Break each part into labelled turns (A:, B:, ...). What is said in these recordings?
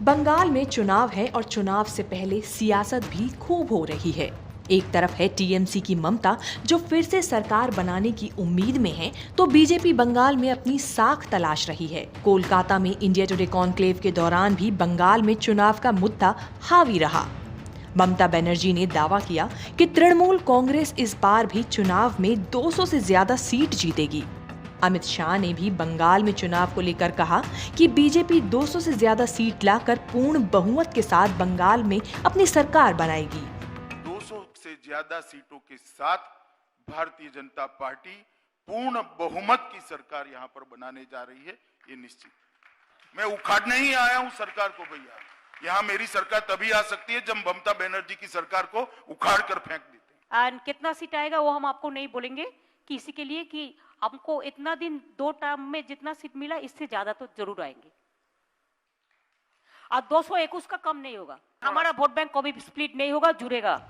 A: बंगाल में चुनाव है और चुनाव से पहले सियासत भी खूब हो रही है। एक तरफ है टीएमसी की ममता जो फिर से सरकार बनाने की उम्मीद में है, तो बीजेपी बंगाल में अपनी साख तलाश रही है। कोलकाता में इंडिया टुडे कॉन्क्लेव के दौरान भी बंगाल में चुनाव का मुद्दा हावी रहा। ममता बनर्जी ने दावा किया कि तृणमूल कांग्रेस इस बार भी चुनाव में 200 से ज्यादा सीट जीतेगी। अमित शाह ने भी बंगाल में चुनाव को लेकर कहा कि बीजेपी 200 से ज्यादा सीट लाकर पूर्ण बहुमत के साथ बंगाल में अपनी सरकार बनाएगी।
B: 200 से ज्यादा सीटों के साथ भारतीय जनता पार्टी पूर्ण बहुमत की सरकार यहां पर बनाने जा रही है, ये निश्चित। मैं उखाड़ने ही आया हूं सरकार को भैया। यहां मेरी सरकार तभी आ सकती है जब ममता बनर्जी की सरकार को उखाड़ कर फेंक देते हैं।
C: कितना सीट आएगा वो हम आपको नहीं बोलेंगे कि इसी के लिए कि हमको इतना दिन 2 टर्म में जितना सीट मिला इससे ज्यादा तो जरूर आएंगे और 221 का कम नहीं होगा। हमारा वोट बैंक कभी स्प्लिट नहीं होगा, जुड़ेगा।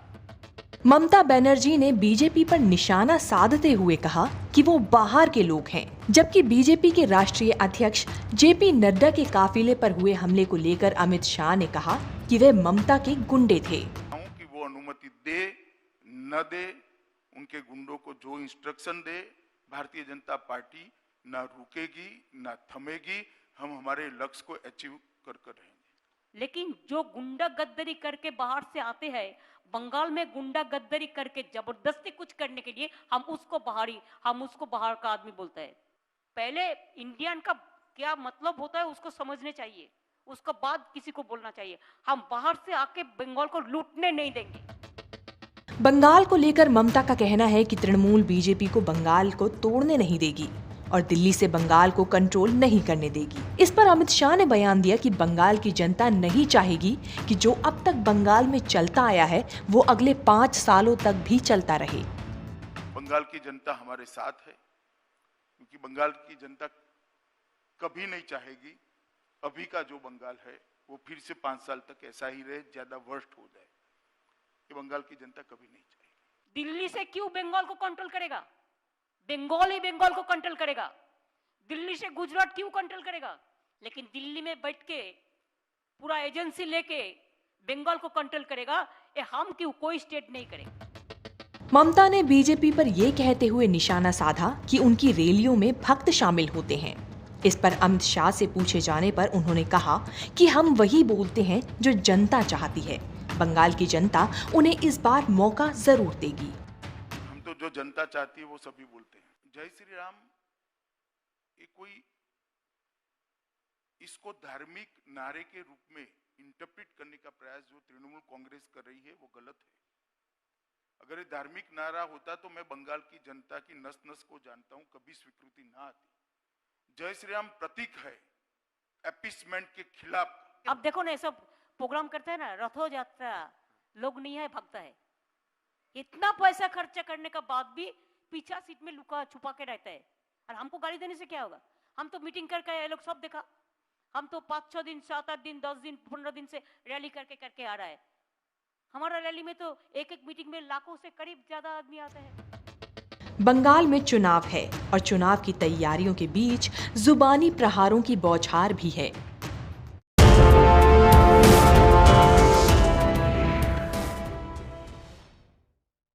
A: ममता बनर्जी ने बीजेपी पर निशाना साधते हुए कहा कि वो बाहर के लोग हैं, जबकि बीजेपी के राष्ट्रीय अध्यक्ष जेपी नड्डा के काफिले पर हुए हमले को लेकर अमित शाह ने कहा कि वे ममता के गुंडे थे।
B: कि वो अनुमति दे न दे, उनके गुंडों को जो इंस्ट्रक्शन दे, भारतीय जनता पार्टी ना रुकेगी ना थमेगी। हम हमारे लक्ष्य को अचीव कर रहेंगे।
C: लेकिन जो गुंडा गद्दारी करके बाहर से आते हैं, बंगाल में गुंडा गद्दारी करके जबरदस्ती कुछ करने के लिए हम उसको बाहर का आदमी बोलते हैं। पहले इंडियन का क्या मतलब होता है उसको समझने चाहिए, उसके बाद किसी को बोलना चाहिए। हम बाहर से आके बंगाल को लूटने नहीं देंगे।
A: बंगाल को लेकर ममता का कहना है कि तृणमूल बीजेपी को बंगाल को तोड़ने नहीं देगी और दिल्ली से बंगाल को कंट्रोल नहीं करने देगी। इस पर अमित शाह ने बयान दिया कि बंगाल की जनता नहीं चाहेगी कि जो अब तक बंगाल में चलता आया है वो अगले 5 सालों तक भी चलता रहे।
B: बंगाल की जनता हमारे साथ है, क्योंकि बंगाल की जनता कभी नहीं चाहेगी अभी का जो बंगाल है वो फिर से 5 साल तक ऐसा ही रहे, ज्यादा वर्स्ट हो जाए। ये बंगाल की जनता कभी नहीं चाहेगी।
C: दिल्ली से क्यों बंगाल को कंट्रोल करेगा? बंगाल ही बंगाल को कंट्रोल करेगा। दिल्ली से गुजरात क्यों कंट्रोल करेगा? लेकिन दिल्ली में बैठ के पूरा एजेंसी लेके बंगाल को कंट्रोल करेगा, ये हम क्यों कोई स्टेट नहीं करेगा।
A: ममता ने बीजेपी पर यह कहते हुए निशाना साधा कि उनकी रैलियों में भक्त शामिल होते हैं। इस पर अमित शाह से पूछे जाने पर उन्होंने कहा कि हम वही बोलते हैं जो जनता चाहती है। बंगाल की जनता उन्हें इस बार मौका जरूर देगी।
B: हम तो जो जनता चाहती है वो सभी बोलते हैं। जय श्री राम, ये कोई इसको धार्मिक नारे के रूप में इंटरप्रेट करने का प्रयास जो तृणमूल कांग्रेस कर रही है वो गलत है। अगर ये धार्मिक नारा होता तो मैं बंगाल की जनता की नस नस को जानता हूं, कभी स्वीकृति ना आती। जय श्री राम प्रतीक है एपिसमेंट के खिलाफ।
C: अब देखो ना, ये सब प्रोग्राम करते हैं ना, रथो यात्रा, लोग नहीं है भगता है। इतना पैसा खर्चा करने का बाद भी पीछा सीट में लुका छुपा के रहता है। और हमको गाली देने से क्या होगा? हम तो मीटिंग करके ये लोग सब देखा। हम तो 5-6 दिन, 7-8 दिन, 10 दिन, 15 दिन से रैली करके आ रहा है। हमारा रैली में तो एक मीटिंग में लाखों से करीब ज्यादा आदमी आते हैं।
A: बंगाल में चुनाव है और चुनाव की तैयारियों के बीच जुबानी प्रहारों की बौछार भी है।